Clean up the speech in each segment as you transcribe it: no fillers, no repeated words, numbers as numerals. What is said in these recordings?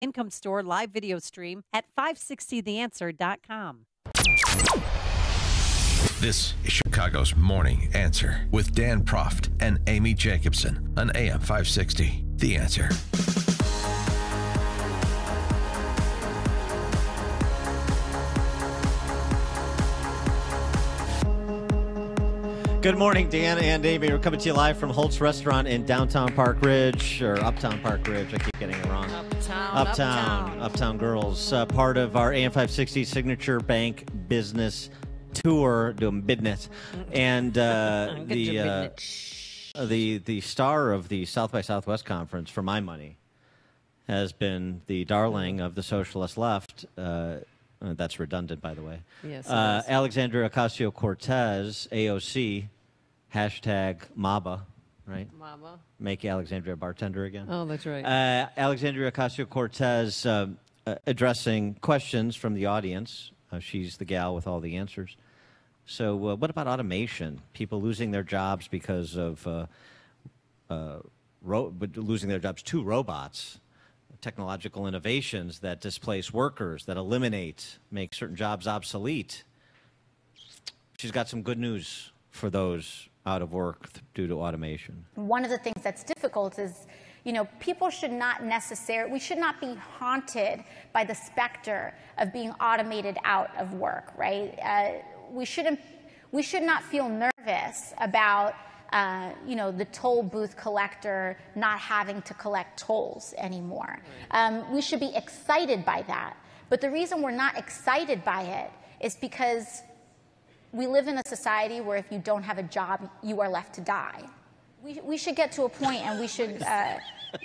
Income Store live video stream at 560theanswer.com. This is Chicago's Morning Answer with Dan Proft and Amy Jacobson on AM 560. The Answer. Good morning, Dan and Amy. We're coming to you live from Holt's Restaurant in downtown Park Ridge, or uptown Park Ridge. I keep getting it wrong. Uptown Girls. Part of our AM 560 Signature Bank Business Tour, doing business. And the star of the South by Southwest Conference, for my money, has been the darling of the socialist left. That's redundant, by the way. Yes. Alexandria Ocasio-Cortez, AOC, hashtag MABA, right? Mama. Make Alexandria a bartender again. Oh, that's right. Alexandria Ocasio-Cortez addressing questions from the audience. She's the gal with all the answers. So what about automation? People losing their jobs because of losing their jobs to robots. Technological innovations that displace workers, that make certain jobs obsolete. She's got some good news for those out of work due to automation. One of the things that's difficult is, people should not we should not be haunted by the specter of being automated out of work, right? We should not feel nervous about the toll booth collector not having to collect tolls anymore. We should be excited by that. But the reason we're not excited by it is because we live in a society where if you don't have a job, you are left to die. We should get to a point and we should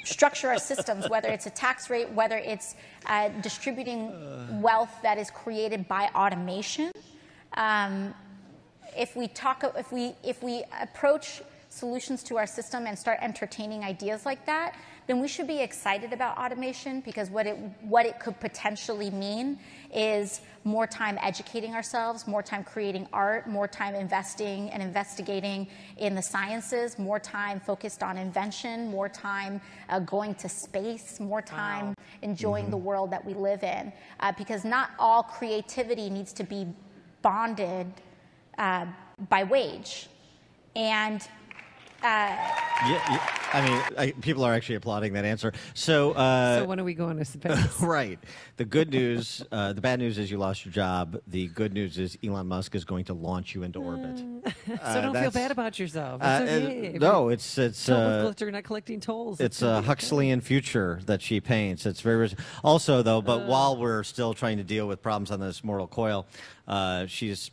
structure our systems, whether it's a tax rate, whether it's distributing wealth that is created by automation. If we approach solutions to our system and start entertaining ideas like that, then we should be excited about automation, because what it could potentially mean is more time educating ourselves, more time creating art, more time investing and investigating in the sciences, more time focused on invention, more time going to space, more time enjoying the world that we live in, because not all creativity needs to be bonded by wage. And people are actually applauding that answer. So when are we going to space? Right. The good news, the bad news is you lost your job. The good news is Elon Musk is going to launch you into orbit. So don't feel bad about yourself. It's okay. No, it's they're not collecting tolls. It's a Huxleyan future that she paints. It's very also though. But while we're still trying to deal with problems on this mortal coil, she's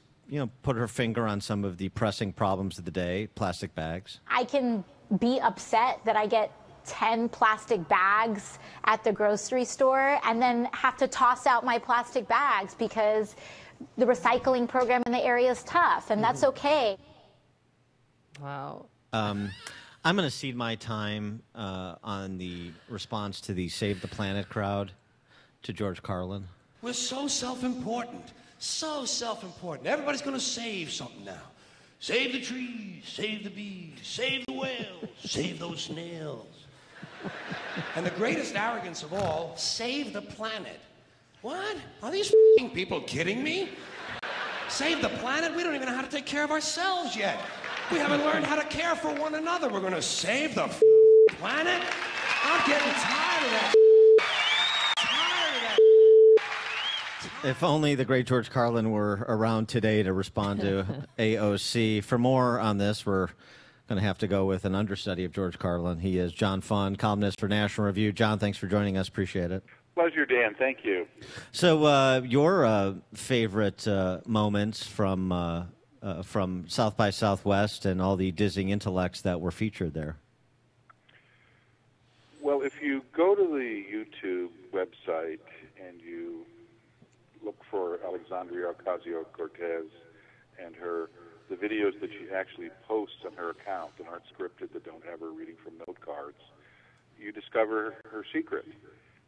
put her finger on some of the pressing problems of the day, plastic bags. I can be upset that I get 10 plastic bags at the grocery store and then have to toss out my plastic bags because the recycling program in the area is tough, and that's okay. Wow. I'm going to cede my time on the response to the Save the Planet crowd to George Carlin. We're so self-important. So self-important. Everybody's going to save something now. Save the trees, save the bees, save the whales, save those snails. And the greatest arrogance of all, save the planet. What? Are these people kidding me? Save the planet? We don't even know how to take care of ourselves yet. We haven't learned how to care for one another. We're going to save the planet? I'm getting tired of that. If only the great George Carlin were around today to respond to AOC. For more on this, we're going to have to go with an understudy of George Carlin. He is John Fund, columnist for National Review. John, thanks for joining us. Appreciate it. Pleasure, Dan. Thank you. So your favorite moments from South by Southwest and all the dizzying intellects that were featured there? Well, if you go to the YouTube website and you look for Alexandria Ocasio-Cortez and the videos that she actually posts on her account that aren't scripted, that don't have her reading from note cards, you discover her secret.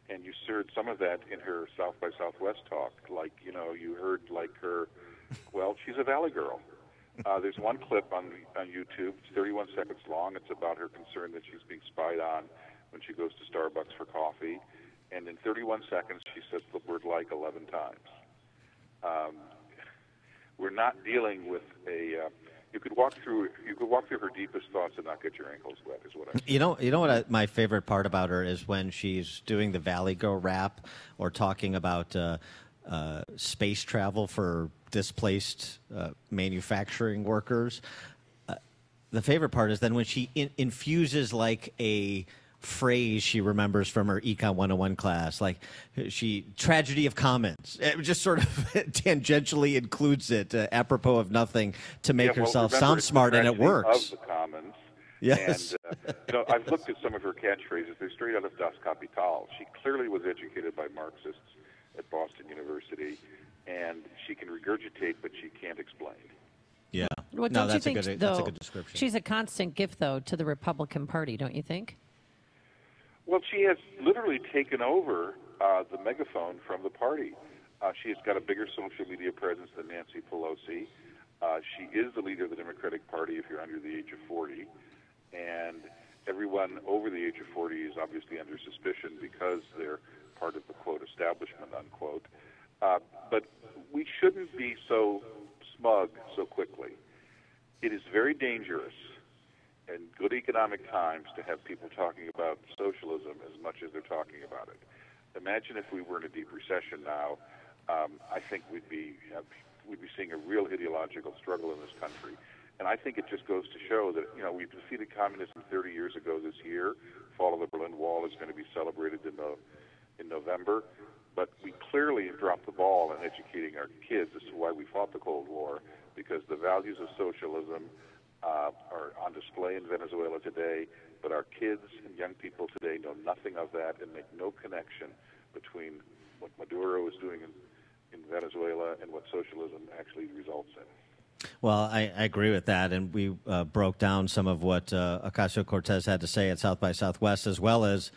And you heard some of that in her South by Southwest talk. Like, you heard her, well, she's a Valley girl. There's one clip on YouTube. It's 31 seconds long. It's about her concern that she's being spied on when she goes to Starbucks for coffee. And in 31 seconds, she said the word like 11 times. We're not dealing with a. You could walk through her deepest thoughts and not get your ankles wet. Is what I. You know what? My favorite part about her is when she's doing the Valley Girl rap or talking about space travel for displaced manufacturing workers. The favorite part is then when she infuses like a phrase she remembers from her Econ 101 class, like tragedy of commons. It just sort of tangentially includes it, apropos of nothing, to make herself sound smart, and it works. Of the commons. Yes. And I've looked at some of her catchphrases. They're straight out of Das Kapital. She clearly was educated by Marxists at Boston University, and she can regurgitate, but she can't explain. Yeah. Well, no, don't that's you think, that's a good description. She's a constant gift, though, to the Republican Party, don't you think? Well, she has literally taken over the megaphone from the party. She has got a bigger social media presence than Nancy Pelosi. She is the leader of the Democratic Party if you're under the age of 40. And everyone over the age of 40 is obviously under suspicion because they're part of the, quote, establishment, unquote. But we shouldn't be so smug so quickly. It is very dangerous in good economic times to have people talking about socialism as much as they're talking about it. Imagine if we were in a deep recession now. I think we'd be seeing a real ideological struggle in this country. And I think it just goes to show that, we've defeated communism 30 years ago this year. Fall of the Berlin Wall is going to be celebrated in November. But we clearly have dropped the ball in educating our kids as to why we fought the Cold War, because the values of socialism are on display in Venezuela today, but our kids and young people today know nothing of that and make no connection between what Maduro is doing in Venezuela and what socialism actually results in. Well, I agree with that, and we broke down some of what Ocasio-Cortez had to say at South by Southwest, as well as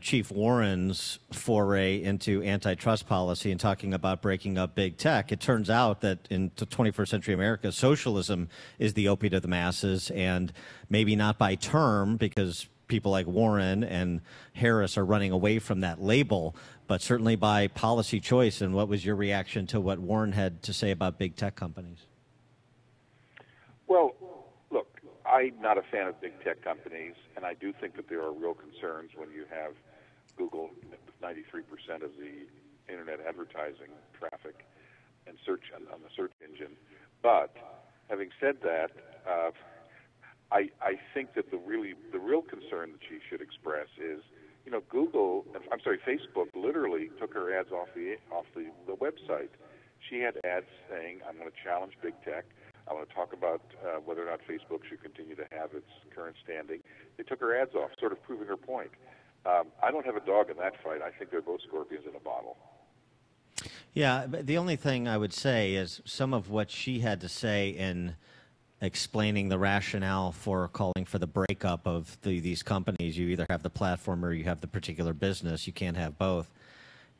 Chief Warren's foray into antitrust policy and talking about breaking up big tech. It turns out that in 21st century America, socialism is the opiate of the masses, and maybe not by term, because people like Warren and Harris are running away from that label, but certainly by policy choice. And what was your reaction to what Warren had to say about big tech companies? Well, look, I'm not a fan of big tech companies, and I do think that there are real concerns when you have Google with 93% of the internet advertising traffic and search on the search engine. But having said that, I think that the real concern that she should express is, Facebook literally took her ads off the website. She had ads saying, "I'm going to challenge big tech. I want to talk about whether or not Facebook should continue to have its current standing." They took her ads off, sort of proving her point. I don't have a dog in that fight. I think they're both scorpions in a bottle. Yeah, but the only thing I would say is some of what she had to say in explaining the rationale for calling for the breakup of these companies. You either have the platform or you have the particular business. You can't have both.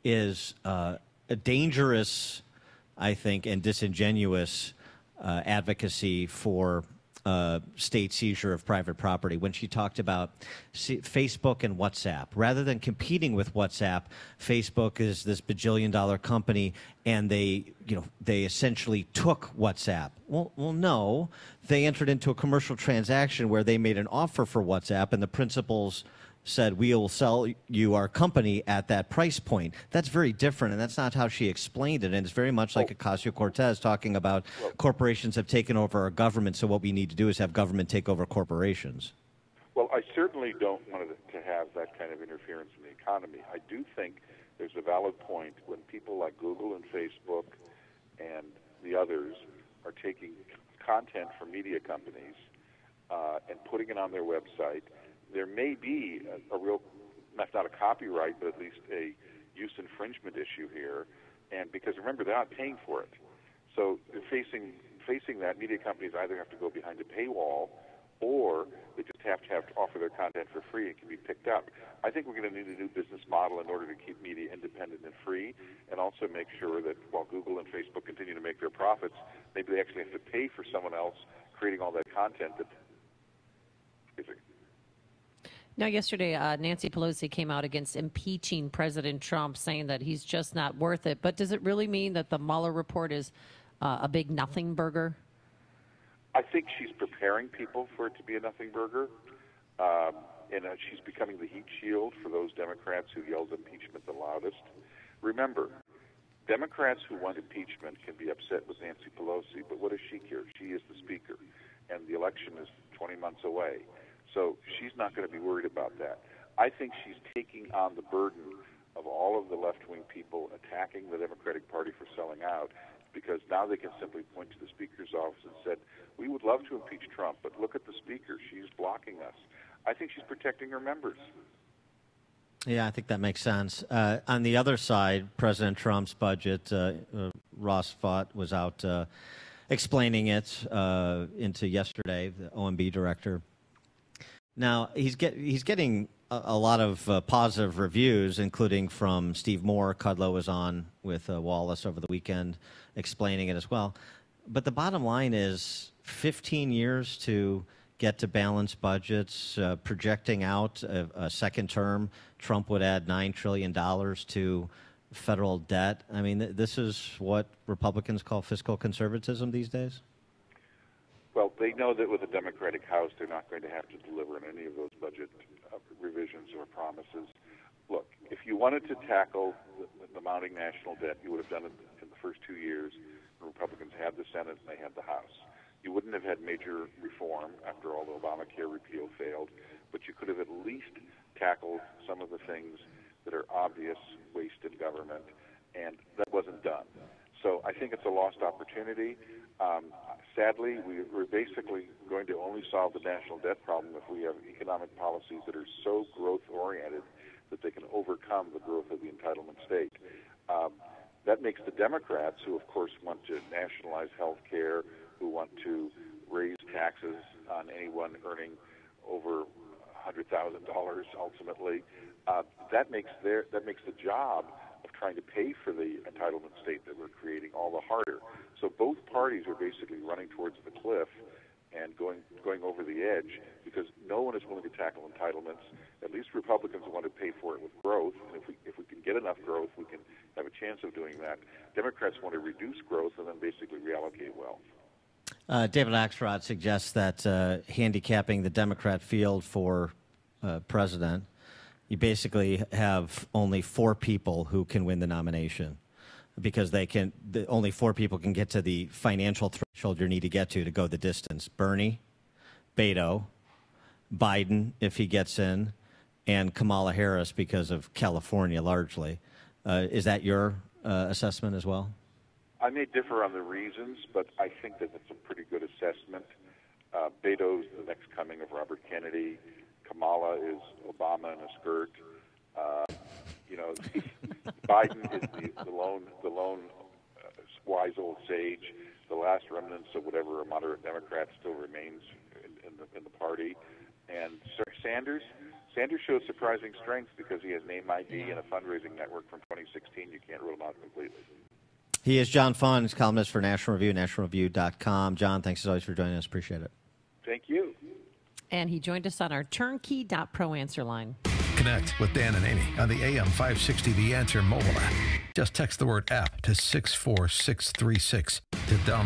Is a dangerous, I think, and disingenuous advocacy for state seizure of private property when she talked about Facebook and WhatsApp. Rather than competing with WhatsApp, Facebook is this bajillion-dollar company, and they essentially took WhatsApp. Well, no, they entered into a commercial transaction where they made an offer for WhatsApp, and the principals said, "We will sell you our company at that price point." That's very different, and that's not how she explained it. And it's very much like Ocasio-Cortez talking about corporations have taken over our government, so what we need to do is have government take over corporations. Well, I certainly don't want to have that kind of interference in the economy. I do think there's a valid point when people like Google and Facebook and the others are taking content from media companies and putting it on their website. There may be a real, not a copyright, but at least a use infringement issue here. And because remember, they're not paying for it. So facing that, media companies either have to go behind a paywall or they just have to offer their content for free. It can be picked up. I think we're going to need a new business model in order to keep media independent and free, and also make sure that while Google and Facebook continue to make their profits, maybe they actually have to pay for someone else creating all that content that is Now, yesterday, Nancy Pelosi came out against impeaching President Trump, saying that he's just not worth it. But does it really mean that the Mueller report is a big nothing burger? I think she's preparing people for it to be a nothing burger. And she's becoming the heat shield for those Democrats who yelled impeachment the loudest. Remember, Democrats who want impeachment can be upset with Nancy Pelosi, but what does she care? She is the Speaker, and the election is 20 months away. So she's not going to be worried about that. I think she's taking on the burden of all of the left-wing people attacking the Democratic Party for selling out, because now they can simply point to the Speaker's office and said, we would love to impeach Trump, but look at the Speaker. She's blocking us. I think she's protecting her members. Yeah, I think that makes sense. On the other side, President Trump's budget, Ross Vought was out explaining it into yesterday, the OMB director. Now, he's getting a lot of positive reviews, including from Steve Moore. Kudlow was on with Wallace over the weekend explaining it as well. But the bottom line is 15 years to get to balanced budgets, projecting out a second term. Trump would add $9 trillion to federal debt. I mean, this is what Republicans call fiscal conservatism these days? Well, they know that with a Democratic House, they're not going to have to deliver on any of those budget revisions or promises. Look, if you wanted to tackle the mounting national debt, you would have done it in the first 2 years. The Republicans had the Senate and they had the House. You wouldn't have had major reform after all the Obamacare repeal failed, but you could have at least tackled some of the things that are obvious waste in government, and that wasn't done. So I think it's a lost opportunity. Sadly, we're basically going to only solve the national debt problem if we have economic policies that are so growth-oriented that they can overcome the growth of the entitlement state. That makes the Democrats, who of course want to nationalize health care, who want to raise taxes on anyone earning over $100,000 ultimately, that makes the job of trying to pay for the entitlement state that we're creating all the harder. So both parties are basically running towards the cliff and going over the edge because no one is willing to tackle entitlements. At least Republicans want to pay for it with growth, and if we can get enough growth, we can have a chance of doing that. Democrats want to reduce growth and then basically reallocate wealth. David Axelrod suggests that handicapping the Democrat field for president, you basically have only 4 people who can win the nomination because only 4 people can get to the financial threshold you need to get to go the distance. Bernie, Beto, Biden, if he gets in, and Kamala Harris because of California largely. Is that your assessment as well? I may differ on the reasons, but I think that it's a pretty good assessment. Beto's the next coming of Robert Kennedy. Kamala is Obama in a skirt. Biden is the lone wise old sage. The last remnants of whatever a moderate Democrat still remains in the party. And Sanders shows surprising strength because he has name ID and a fundraising network from 2016. You can't rule him out completely. He is John Fund, columnist for National Review, nationalreview.com. John, thanks as always for joining us. Appreciate it. Thank you. And he joined us on our turnkey.pro answer line. Connect with Dan and Amy on the AM 560 The Answer mobile app. Just text the word app to 64636 to download